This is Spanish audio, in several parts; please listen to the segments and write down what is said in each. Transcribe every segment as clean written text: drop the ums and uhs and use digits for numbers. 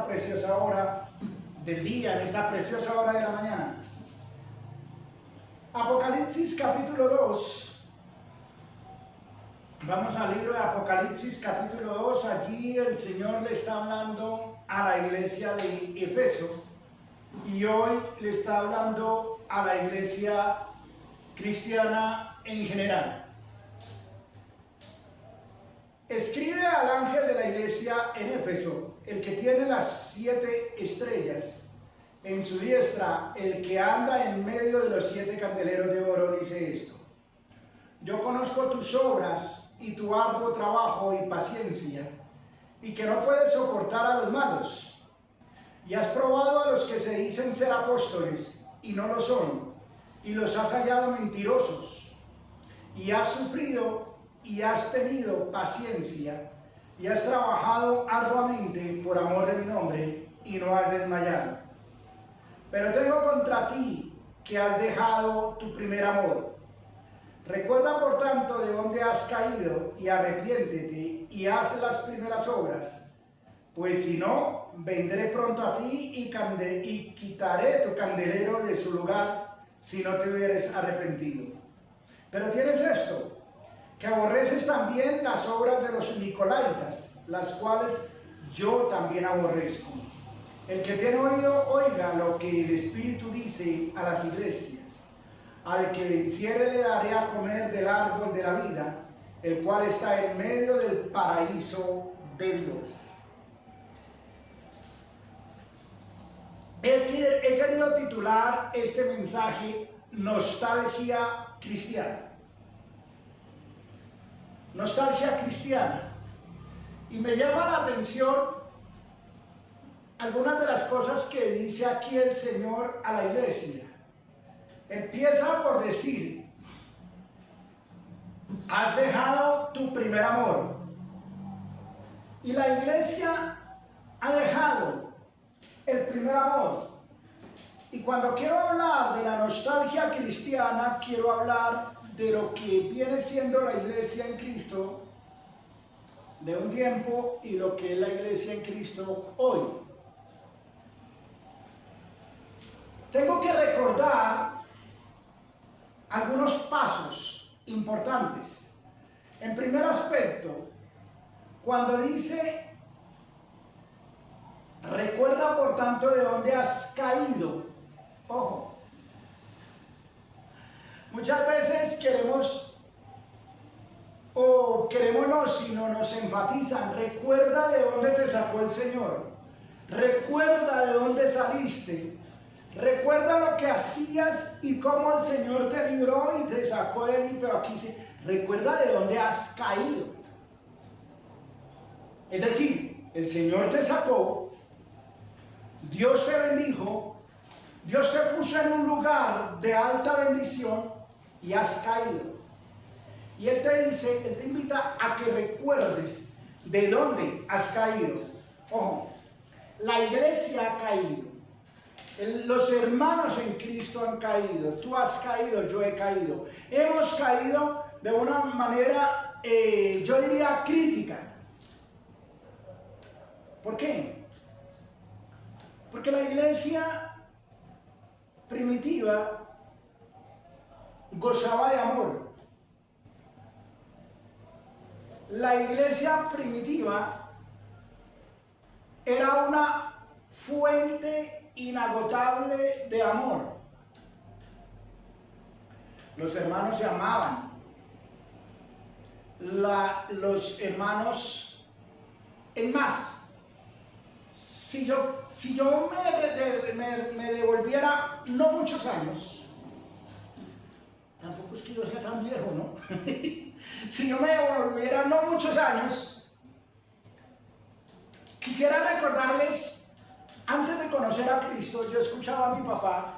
esta preciosa hora del día, en esta preciosa hora de la mañana. Apocalipsis capítulo 2. Vamos al libro de Apocalipsis capítulo 2. Allí el Señor le está hablando a la iglesia de Éfeso y hoy le está hablando a la iglesia cristiana en general. Escribe al ángel de la iglesia en Éfeso, el que tiene las 7 estrellas en su diestra, el que anda en medio de los 7 candeleros de oro, dice esto: yo conozco tus obras y tu arduo trabajo y paciencia, y que no puedes soportar a los malos, y has probado a los que se dicen ser apóstoles y no lo son, y los has hallado mentirosos, y has sufrido y has tenido paciencia, y has trabajado arduamente por amor de mi nombre, y no has desmayado. Pero tengo contra ti que has dejado tu primer amor. Recuerda por tanto de dónde has caído, y arrepiéntete, y haz las primeras obras. Pues si no, vendré pronto a ti y quitaré tu candelero de su lugar, si no te hubieres arrepentido. Pero tienes esto, que aborreces también las obras de los nicolaitas, las cuales yo también aborrezco. El que tiene oído, oiga lo que el Espíritu dice a las iglesias. Al que venciere le daré a comer del árbol de la vida, el cual está en medio del paraíso de Dios. He querido titular este mensaje Nostalgia Cristiana. Nostalgia cristiana. Y me llama la atención algunas de las cosas que dice aquí el Señor a la iglesia. Empieza por decir: has dejado tu primer amor. Y la iglesia ha dejado el primer amor. Y cuando quiero hablar de la nostalgia cristiana, quiero hablar de lo que viene siendo la iglesia en Cristo de un tiempo y lo que es la iglesia en Cristo hoy. Tengo que recordar algunos pasos importantes. En primer aspecto, cuando dice: recuerda por tanto de dónde has caído. Ojo, muchas veces queremos no, sino nos enfatizan: recuerda de dónde te sacó el Señor, recuerda de dónde saliste, recuerda lo que hacías y cómo el Señor te libró y te sacó de allí. Pero aquí dice: recuerda de dónde has caído. Es decir, el Señor te sacó, Dios te bendijo, Dios te puso en un lugar de alta bendición y has caído. Y Él te dice, Él te invita a que recuerdes de dónde has caído. Ojo, la iglesia ha caído, los hermanos en Cristo han caído, tú has caído, yo he caído. Hemos caído de una manera, yo diría, crítica. ¿Por qué? Porque la iglesia primitiva gozaba de amor. La iglesia primitiva era una fuente inagotable de amor. Los hermanos se amaban. Los hermanos, en más, si yo me devolviera no muchos años, tampoco es que yo sea tan viejo, ¿no? Si yo me devolviera no muchos años, quisiera recordarles, antes de conocer a Cristo, yo escuchaba a mi papá,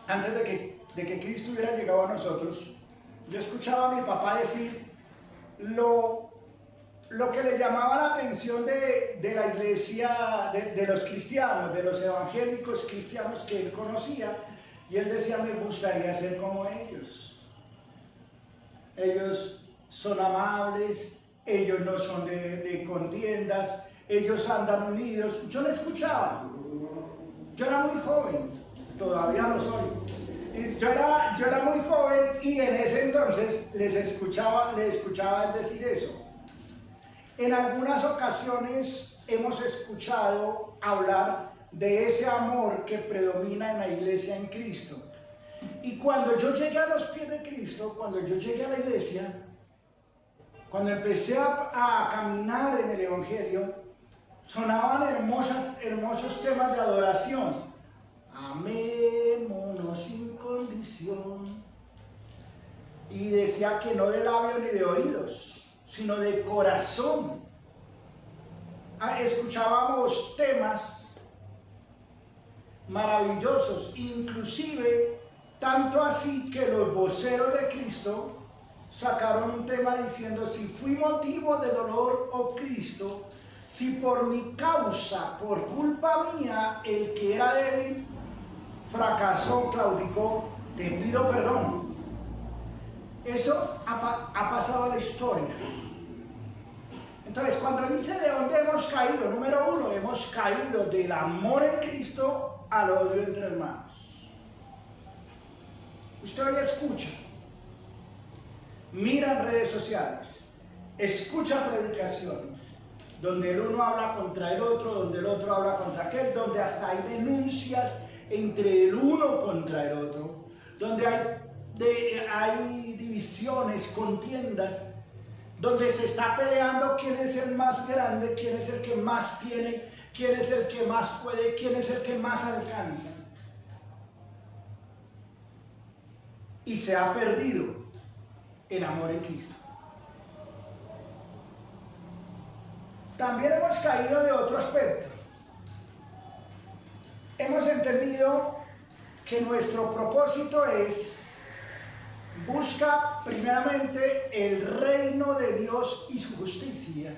antes de que Cristo hubiera llegado a nosotros, yo escuchaba a mi papá decir lo que le llamaba la atención de la iglesia, de los cristianos, de los evangélicos cristianos que él conocía, y él decía: me gustaría ser como ellos. Ellos son amables, ellos no son de contiendas, ellos andan unidos. Yo lo escuchaba, yo era muy joven, todavía lo soy. Yo era muy joven y en ese entonces les escuchaba él decir eso. En algunas ocasiones hemos escuchado hablar de ese amor que predomina en la iglesia en Cristo. Y cuando yo llegué a los pies de Cristo, cuando yo llegué a la iglesia, cuando empecé a caminar en el Evangelio, sonaban hermosos temas de adoración. Amémonos sin condición. Y decía que no de labios ni de oídos, sino de corazón. Escuchábamos temas maravillosos, inclusive tanto así que los voceros de Cristo sacaron un tema diciendo: si fui motivo de dolor, oh Cristo, si por mi causa, por culpa mía, el que era débil fracasó, claudicó, te pido perdón. Eso ha pasado a la historia. Entonces, cuando dice de dónde hemos caído, número uno, hemos caído del amor en Cristo al odio entre hermanos. Usted hoy escucha, mira en redes sociales, escucha predicaciones, donde el uno habla contra el otro, donde el otro habla contra aquel, donde hasta hay denuncias entre el uno contra el otro, donde hay divisiones, contiendas, donde se está peleando quién es el más grande, quién es el que más tiene, quién es el que más puede, quién es el que más alcanza. Y se ha perdido el amor en Cristo. También hemos caído de otro aspecto. Hemos entendido que nuestro propósito es busca primeramente el reino de Dios y su justicia,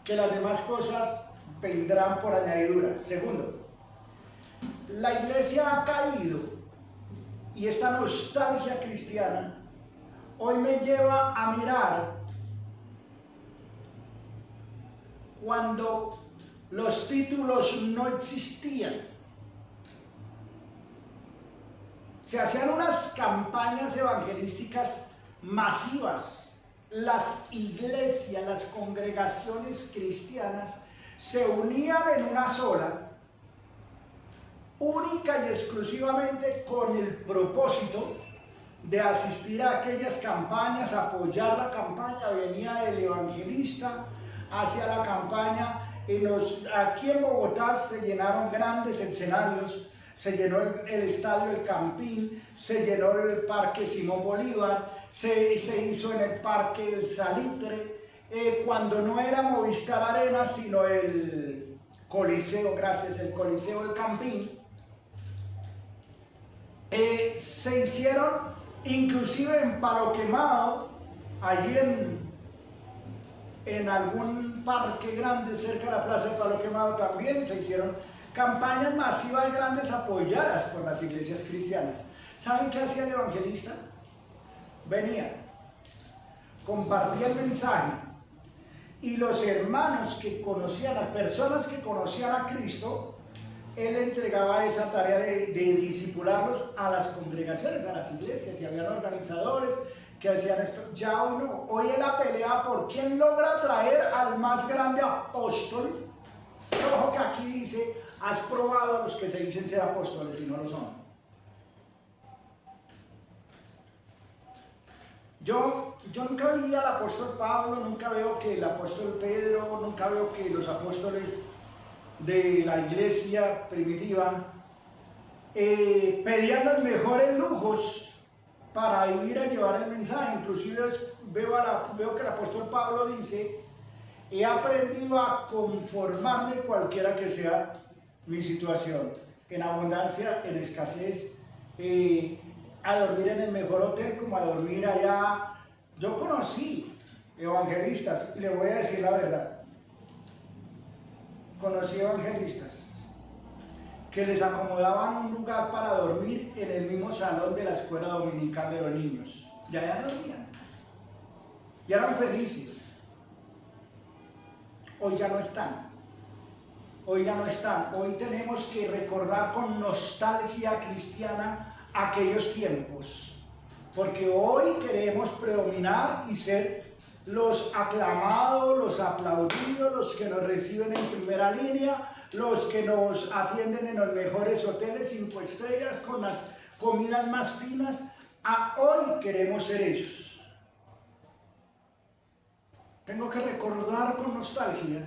que las demás cosas vendrán por añadidura. Segundo, la iglesia ha caído y esta nostalgia cristiana hoy me lleva a mirar cuando los títulos no existían. Se hacían unas campañas evangelísticas masivas. Las iglesias, las congregaciones cristianas se unían en una sola, única y exclusivamente con el propósito de asistir a aquellas campañas, apoyar la campaña. Venía el evangelista hacia la campaña. Aquí en Bogotá se llenaron grandes escenarios. Se llenó el estadio El Campín, se llenó el parque Simón Bolívar, se hizo en el parque El Salitre, cuando no era Movistar Arena, sino el Coliseo, el Coliseo El Campín. Se hicieron inclusive en Palo Quemado, allí en algún parque grande cerca de la plaza de Palo Quemado también se hicieron campañas masivas grandes apoyadas por las iglesias cristianas. ¿Saben qué hacía el evangelista? Venía, compartía el mensaje y los hermanos que conocían, las personas que conocían a Cristo, él entregaba esa tarea de discipularlos a las congregaciones, a las iglesias, y habían organizadores que hacían esto. Ya hoy no, hoy es la pelea por quién logra traer al más grande apóstol. Ojo que aquí dice: has probado a los que se dicen ser apóstoles y no lo son. Yo nunca vi al apóstol Pablo, nunca veo que el apóstol Pedro, nunca veo que los apóstoles de la iglesia primitiva pedían los mejores lujos para ir a llevar el mensaje. Inclusive veo que el apóstol Pablo dice: he aprendido a conformarme cualquiera que sea mi situación, en abundancia, en escasez, a dormir en el mejor hotel como a dormir allá. Yo conocí evangelistas, y le voy a decir la verdad, conocí evangelistas que les acomodaban un lugar para dormir en el mismo salón de la escuela dominical de los niños, y allá dormían. y eran felices. Hoy ya no están. Hoy ya no están. Hoy tenemos que recordar con nostalgia cristiana aquellos tiempos. Porque hoy queremos predominar y ser los aclamados, los aplaudidos, los que nos reciben en primera línea, los que nos atienden en los mejores hoteles 5 estrellas con las comidas más finas. Hoy queremos ser ellos. Tengo que recordar con nostalgia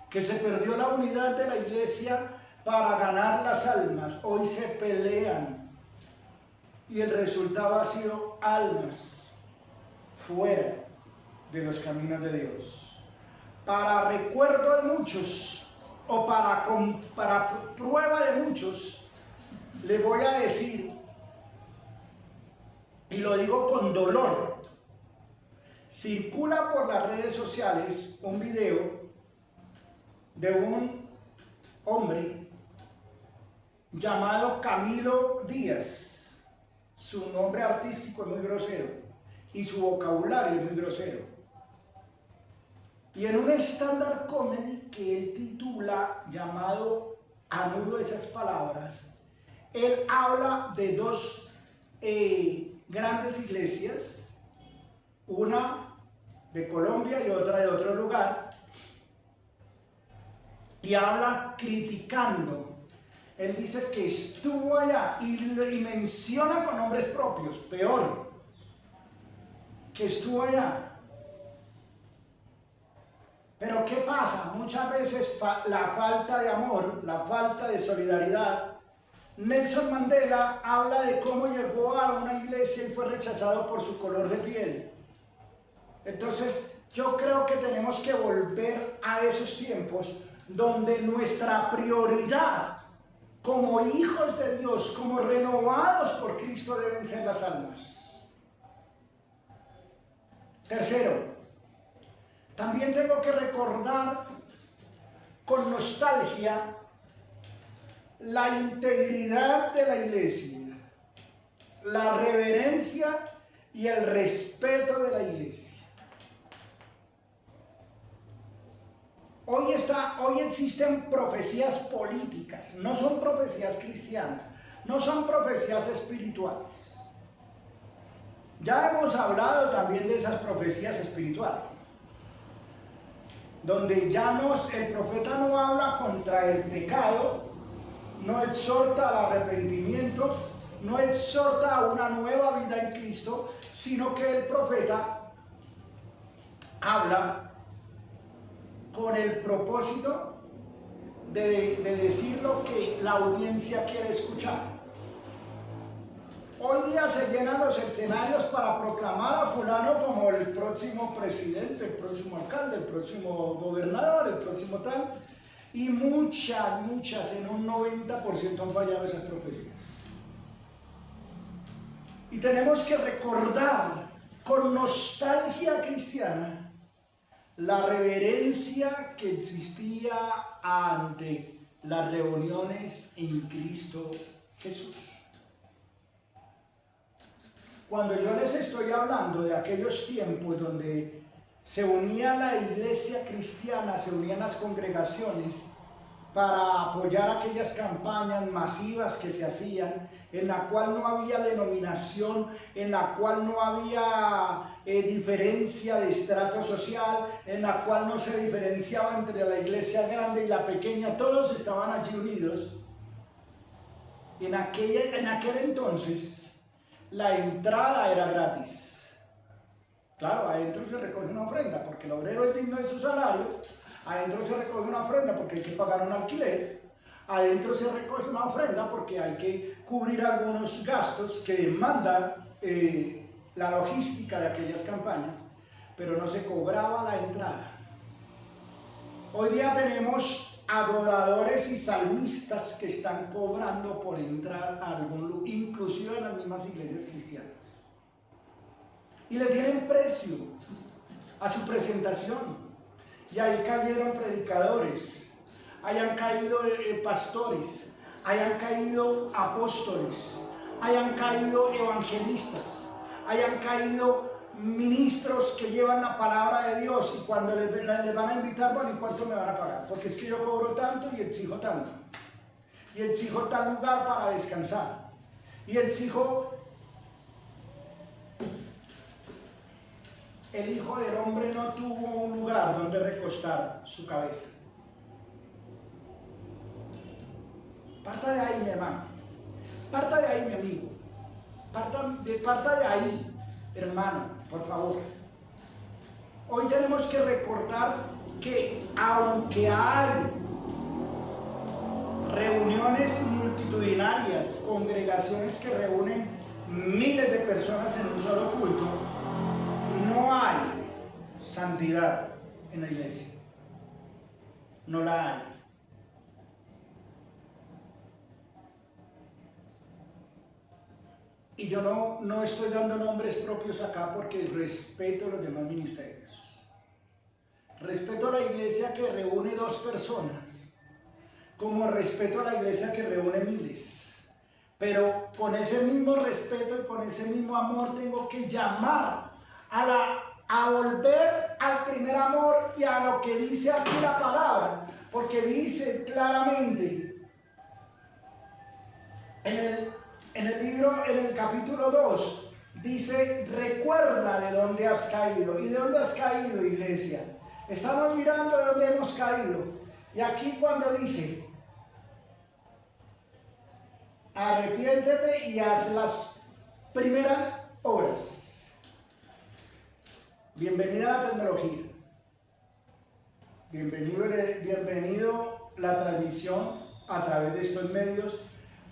que se perdió la unidad de la iglesia para ganar las almas. Hoy se pelean y el resultado ha sido almas fuera de los caminos de Dios. Para recuerdo de muchos o para prueba de muchos, le voy a decir, y lo digo con dolor, circula por las redes sociales un video de un hombre llamado Camilo Díaz. Su nombre artístico es muy grosero y su vocabulario es muy grosero. Y en un stand-up comedy que él titula llamado Anulo esas palabras, él habla de dos grandes iglesias, una de Colombia y otra de otro lugar, y habla criticando. Él dice que estuvo allá y menciona con nombres propios, peor, que estuvo allá. Pero ¿qué pasa? Muchas veces la falta de amor, la falta de solidaridad. Nelson Mandela habla de cómo llegó a una iglesia y fue rechazado por su color de piel. Entonces, yo creo que tenemos que volver a esos tiempos donde nuestra prioridad como hijos de Dios, como renovados por Cristo, deben ser las almas. Tercero, también tengo que recordar con nostalgia la integridad de la iglesia, la reverencia y el respeto de la iglesia. Hoy existen profecías políticas, no son profecías cristianas, no son profecías espirituales. Ya hemos hablado también de esas profecías espirituales, donde ya el profeta no habla contra el pecado, no exhorta al arrepentimiento, no exhorta a una nueva vida en Cristo, sino que el profeta habla con el propósito de decir lo que la audiencia quiere escuchar. Hoy día se llenan los escenarios para proclamar a fulano como el próximo presidente, el próximo alcalde, el próximo gobernador, el próximo tal, y muchas, en un 90% han fallado esas profecías. Y tenemos que recordar con nostalgia cristiana la reverencia que existía ante las reuniones en Cristo Jesús. Cuando yo les estoy hablando de aquellos tiempos donde se unía la iglesia cristiana, se unían las congregaciones para apoyar aquellas campañas masivas que se hacían, en la cual no había denominación, en la cual no había diferencia de estrato social, en la cual no se diferenciaba entre la iglesia grande y la pequeña, todos estaban allí unidos. En aquel entonces la entrada era gratis. Claro, adentro se recoge una ofrenda porque el obrero es digno de su salario, adentro se recoge una ofrenda porque hay que pagar un alquiler, adentro se recoge una ofrenda porque hay que cubrir algunos gastos que demanda la logística de aquellas campañas, pero no se cobraba la entrada. Hoy día tenemos adoradores y salmistas que están cobrando por entrar a algún lugar, inclusive en las mismas iglesias cristianas. Y le tienen precio a su presentación. Y ahí cayeron predicadores, hayan caído pastores, hayan caído apóstoles, hayan caído evangelistas, hayan caído ministros que llevan la palabra de Dios y cuando les van a invitar, bueno, ¿y cuánto me van a pagar? Porque es que yo cobro tanto y exijo tanto. Y exijo tal lugar para descansar. Y exijo... El Hijo del Hombre no tuvo un lugar donde recostar su cabeza. Parta de ahí, mi hermano. Parta de ahí, mi amigo. Parta de ahí, hermano, por favor. Hoy tenemos que recordar que aunque hay reuniones multitudinarias, congregaciones que reúnen miles de personas en un solo culto, no hay santidad en la iglesia. No la hay. Y yo no estoy dando nombres propios acá porque respeto los demás ministerios. Respeto a la iglesia que reúne 2 personas, como respeto a la iglesia que reúne miles. Pero con ese mismo respeto y con ese mismo amor tengo que llamar a volver al primer amor y a lo que dice aquí la palabra, porque dice claramente en el capítulo 2, dice: recuerda de dónde has caído. ¿Y de dónde has caído, iglesia? Estamos mirando de dónde hemos caído. Y aquí cuando dice: arrepiéntete y haz las primeras obras. Bienvenida a la tecnología. Bienvenido la transmisión a través de estos medios.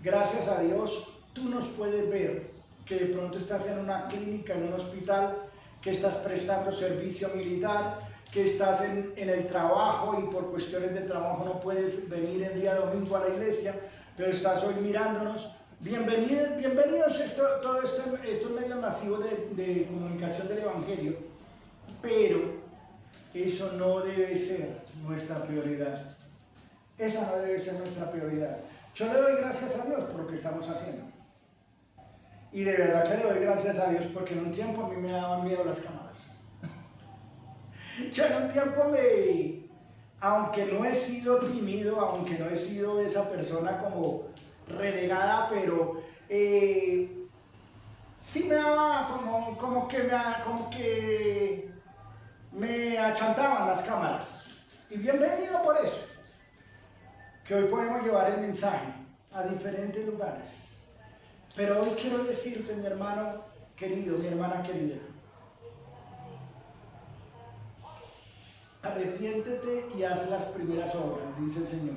Gracias a Dios, tú nos puedes ver que de pronto estás en una clínica, en un hospital, que estás prestando servicio militar, que estás en el trabajo y por cuestiones de trabajo no puedes venir el día domingo a la iglesia, pero estás hoy mirándonos. Bienvenidos a todos estos medios masivos de comunicación del Evangelio, pero eso no debe ser nuestra prioridad. Esa no debe ser nuestra prioridad. Yo le doy gracias a Dios por lo que estamos haciendo. Y de verdad que le doy gracias a Dios porque en un tiempo a mí me daban miedo las cámaras. Yo en un tiempo aunque no he sido tímido, aunque no he sido esa persona como relegada, pero sí me daba como que me achantaban las cámaras. Y bienvenido por eso, que hoy podemos llevar el mensaje a diferentes lugares. Pero hoy quiero decirte, mi hermano querido, mi hermana querida, arrepiéntete y haz las primeras obras, dice el Señor.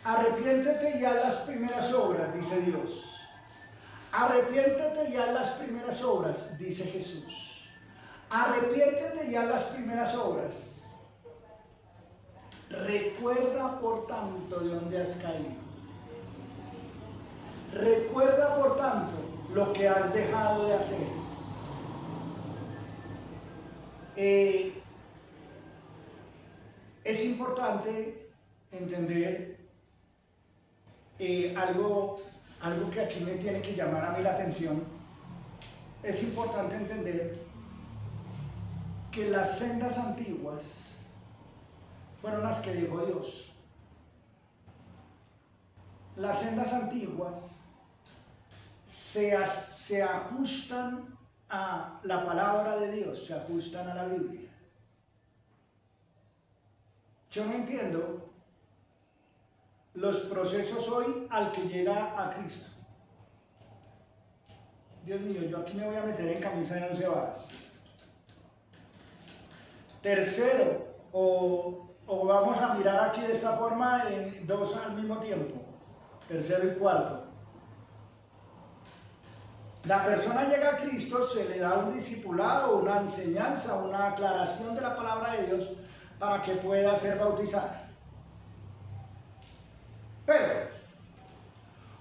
Arrepiéntete y haz las primeras obras, dice Dios. Arrepiéntete y haz las primeras obras, dice Jesús. Arrepiéntete y haz las primeras obras. Recuerda por tanto de dónde has caído. Recuerda por tanto lo que has dejado de hacer. Es importante entender algo que aquí me tiene que llamar a mí la atención. Es importante entender que las sendas antiguas fueron las que dijo Dios. Las sendas antiguas se ajustan a la palabra de Dios, se ajustan a la Biblia. Yo no entiendo los procesos hoy al que llega a Cristo. Dios mío, yo aquí me voy a meter en camisa de 11 varas. Tercero, o vamos a mirar aquí de esta forma en 2 al mismo tiempo. Tercero y cuarto. La persona llega a Cristo, se le da un discipulado, una enseñanza, una aclaración de la palabra de Dios para que pueda ser bautizada. Pero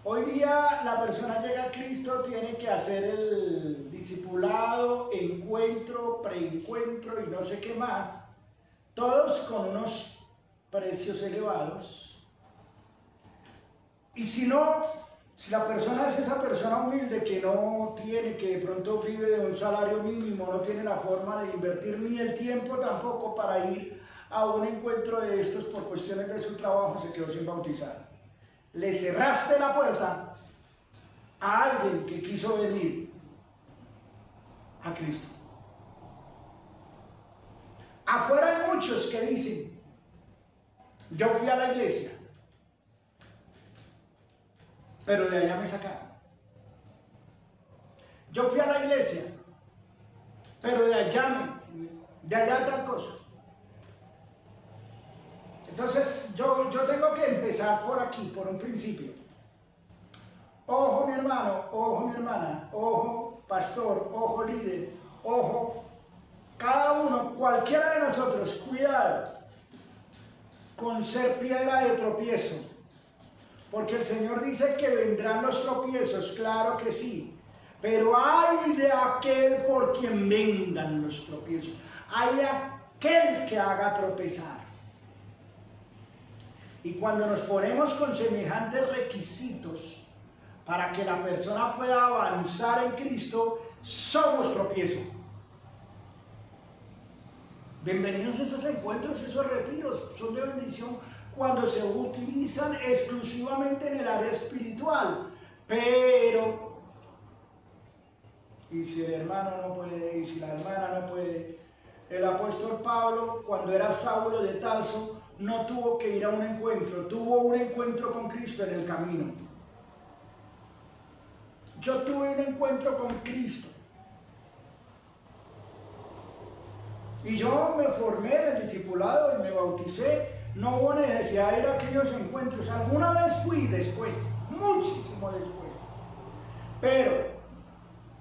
hoy día la persona llega a Cristo, tiene que hacer el discipulado, encuentro, preencuentro y no sé qué más, todos con unos precios elevados. Y si Si la persona es esa persona humilde que no tiene, que de pronto vive de un salario mínimo, no tiene la forma de invertir ni el tiempo tampoco para ir a un encuentro de estos por cuestiones de su trabajo, se quedó sin bautizar. Le cerraste la puerta a alguien que quiso venir a Cristo. Afuera hay muchos que dicen, yo fui a la iglesia, pero de allá me sacaron. Yo fui a la iglesia, pero de allá tal cosa. Entonces yo tengo que empezar por aquí, por un principio. Ojo mi hermano, ojo mi hermana, ojo pastor, ojo líder, ojo cada uno, cualquiera de nosotros, cuidado con ser piedra de tropiezo, porque el Señor dice que vendrán los tropiezos, claro que sí, pero hay de aquel por quien vengan los tropiezos, hay aquel que haga tropezar. Y cuando nos ponemos con semejantes requisitos para que la persona pueda avanzar en Cristo, somos tropiezo. Bienvenidos a esos encuentros, esos retiros, son de bendición cuando se utilizan exclusivamente en el área espiritual. Pero, y si el hermano no puede, y si la hermana no puede, el apóstol Pablo, cuando era Saulo de Tarso, no tuvo que ir a un encuentro, tuvo un encuentro con Cristo en el camino. Yo tuve un encuentro con Cristo. Y yo me formé en el discipulado y me bauticé. No hubo necesidad de ir a aquellos encuentros. Alguna vez fui después, muchísimo después. Pero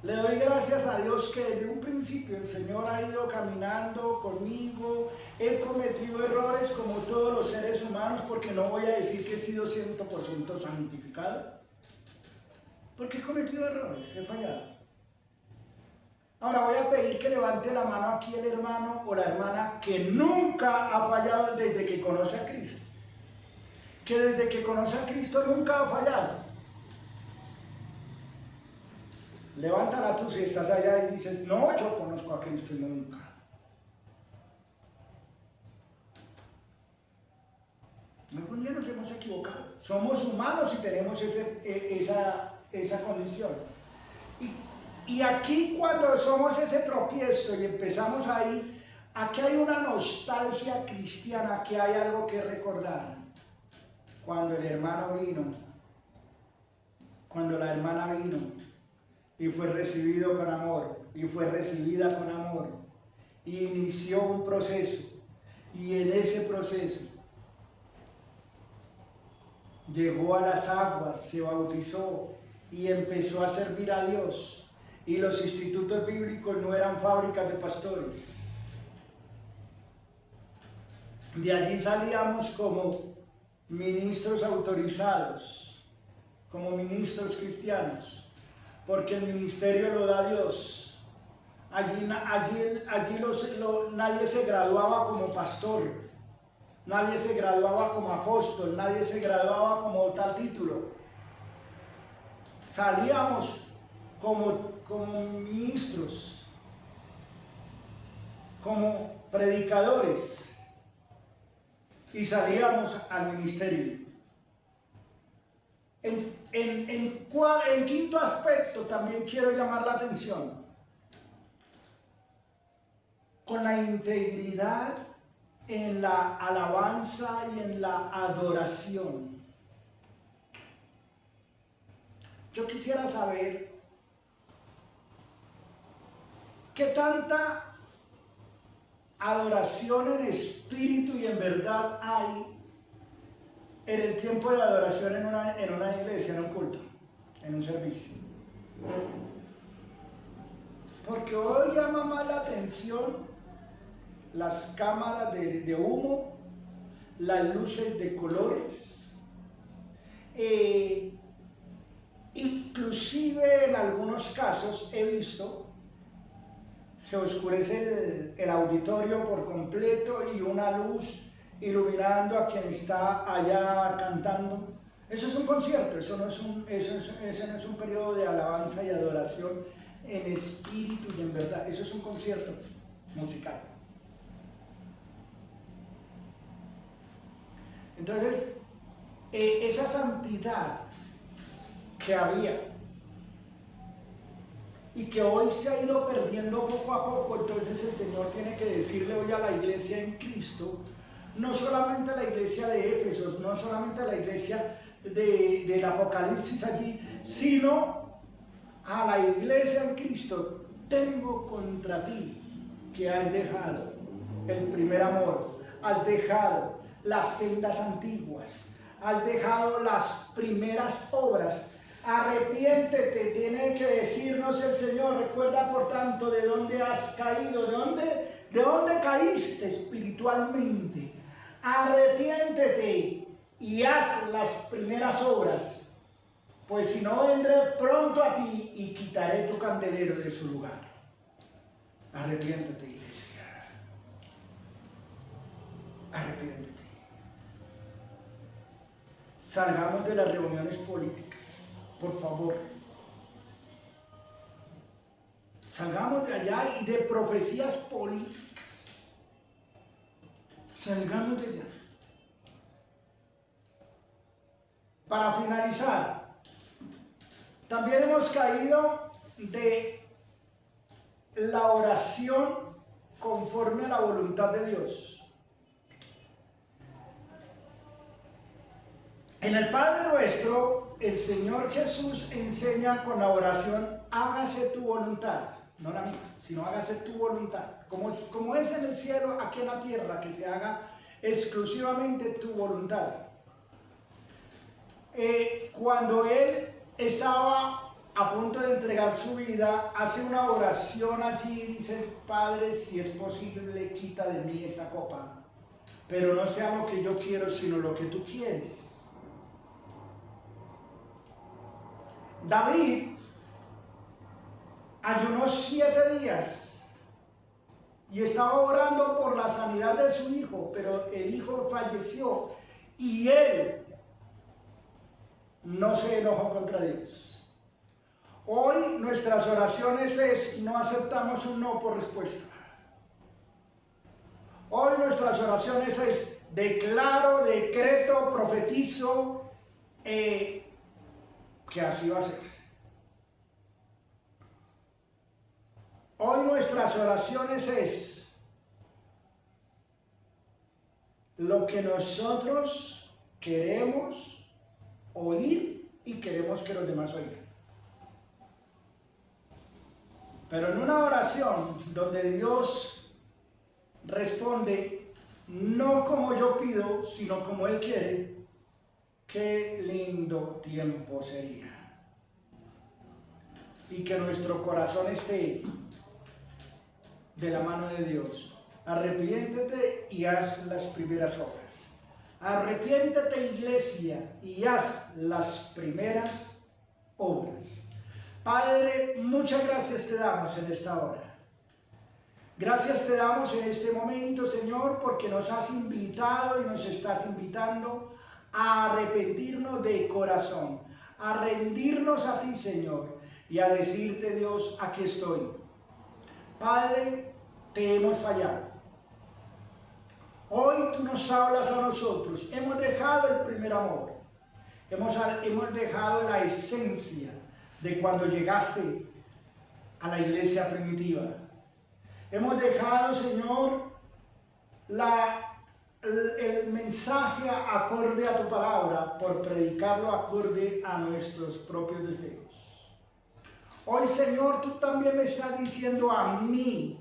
le doy gracias a Dios que desde un principio el Señor ha ido caminando conmigo. He cometido errores como todos los seres humanos, porque no voy a decir que he sido 100% santificado. Porque he cometido errores, he fallado. Ahora voy a pedir que levante la mano aquí el hermano o la hermana que nunca ha fallado desde que conoce a Cristo. Que desde que conoce a Cristo nunca ha fallado. Levántala tú si estás allá y dices, no, yo conozco a Cristo y nunca. Algún día nos hemos equivocado. Somos humanos y tenemos esa condición. Y aquí cuando somos ese tropiezo y empezamos ahí, aquí hay una nostalgia cristiana, aquí hay algo que recordar. Cuando el hermano vino, cuando la hermana vino y fue recibido con amor y fue recibida con amor y inició un proceso, y en ese proceso llegó a las aguas, se bautizó y empezó a servir a Dios. Y los institutos bíblicos no eran fábricas de pastores. De allí salíamos como ministros autorizados, como ministros cristianos, porque el ministerio lo da Dios. Allí nadie se graduaba como pastor, nadie se graduaba como apóstol, nadie se graduaba como tal título. Salíamos como ministros, como predicadores, y salíamos al ministerio. En quinto aspecto también quiero llamar la atención, con la integridad en la alabanza y en la adoración. Yo quisiera saber ¿qué tanta adoración en espíritu y en verdad hay en el tiempo de adoración en una iglesia, en un culto, en un servicio? Porque hoy llama más la atención las cámaras de humo, las luces de colores, inclusive en algunos casos he visto se oscurece el auditorio por completo y una luz iluminando a quien está allá cantando. Eso es un concierto, eso no es un periodo de alabanza y adoración en espíritu y en verdad. Eso es un concierto musical. Entonces, esa santidad que había y que hoy se ha ido perdiendo poco a poco, entonces el Señor tiene que decirle hoy a la iglesia en Cristo, no solamente a la iglesia de Éfeso, no solamente a la iglesia del Apocalipsis allí, sino a la iglesia en Cristo: tengo contra ti que has dejado el primer amor, has dejado las sendas antiguas, has dejado las primeras obras. Arrepiéntete, tiene que decirnos el Señor. Recuerda por tanto de dónde has caído, de dónde caíste espiritualmente. Arrepiéntete y haz las primeras obras, pues si no, vendré pronto a ti y quitaré tu candelero de su lugar. Arrepiéntete, iglesia. Arrepiéntete. Salgamos de las reuniones políticas, por favor. Salgamos de allá y de profecías políticas. Salgamos de allá. Para finalizar, también hemos caído de la oración conforme a la voluntad de Dios. En el Padre Nuestro, el Señor Jesús enseña con la oración: hágase tu voluntad, no la mía, sino hágase tu voluntad. Como es en el cielo, aquí en la tierra, que se haga exclusivamente tu voluntad. Cuando Él estaba a punto de entregar su vida, hace una oración allí y dice: Padre, si es posible, quita de mí esta copa, pero no sea lo que yo quiero, sino lo que tú quieres. David ayunó 7 días y estaba orando por la sanidad de su hijo, pero el hijo falleció y él no se enojó contra Dios. Hoy nuestras oraciones es: no aceptamos un no por respuesta. Hoy nuestras oraciones es: declaro, decreto, profetizo que así va a ser. Hoy nuestras oraciones es lo que nosotros queremos oír y queremos que los demás oigan. Pero en una oración donde Dios responde no como yo pido, sino como Él quiere, qué lindo tiempo sería. Y que nuestro corazón esté de la mano de Dios. Arrepiéntete y haz las primeras obras. Arrepiéntete, iglesia, y haz las primeras obras. Padre, muchas gracias te damos en esta hora. Gracias te damos en este momento, Señor, porque nos has invitado y nos estás invitando a arrepentirnos de corazón, a rendirnos a ti, Señor, y a decirte: Dios, aquí estoy. Padre, te hemos fallado. Hoy tú nos hablas a nosotros. Hemos dejado el primer amor. Hemos dejado la esencia de cuando llegaste a la iglesia primitiva. Hemos dejado, Señor, el mensaje acorde a tu palabra por predicarlo acorde a nuestros propios deseos. Hoy, Señor, tú también me estás diciendo a mí: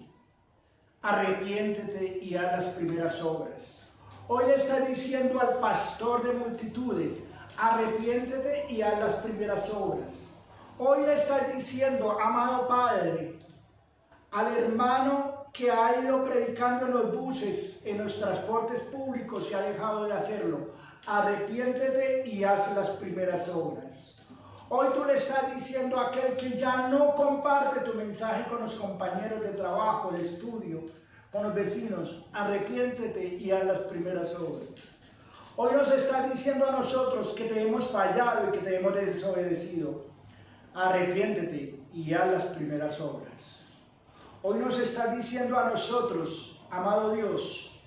arrepiéntete y haz las primeras obras. Hoy le estás diciendo al pastor de multitudes: arrepiéntete y haz las primeras obras. Hoy le estás diciendo, amado Padre, al hermano que ha ido predicando en los buses, en los transportes públicos y ha dejado de hacerlo: arrepiéntete y haz las primeras obras. Hoy tú le estás diciendo a aquel que ya no comparte tu mensaje con los compañeros de trabajo, de estudio, con los vecinos: arrepiéntete y haz las primeras obras. Hoy nos está diciendo a nosotros que te hemos fallado y que te hemos desobedecido. Arrepiéntete y haz las primeras obras. Hoy nos está diciendo a nosotros, amado Dios,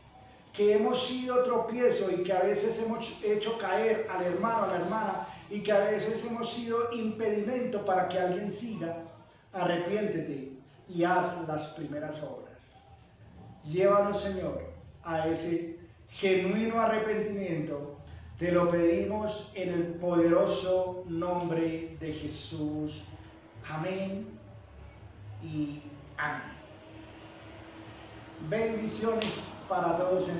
que hemos sido tropiezo y que a veces hemos hecho caer al hermano, a la hermana, y que a veces hemos sido impedimento para que alguien siga. Arrepiéntete y haz las primeras obras. Llévanos, Señor, a ese genuino arrepentimiento. Te lo pedimos en el poderoso nombre de Jesús. Amén y amén. Bendiciones para todos en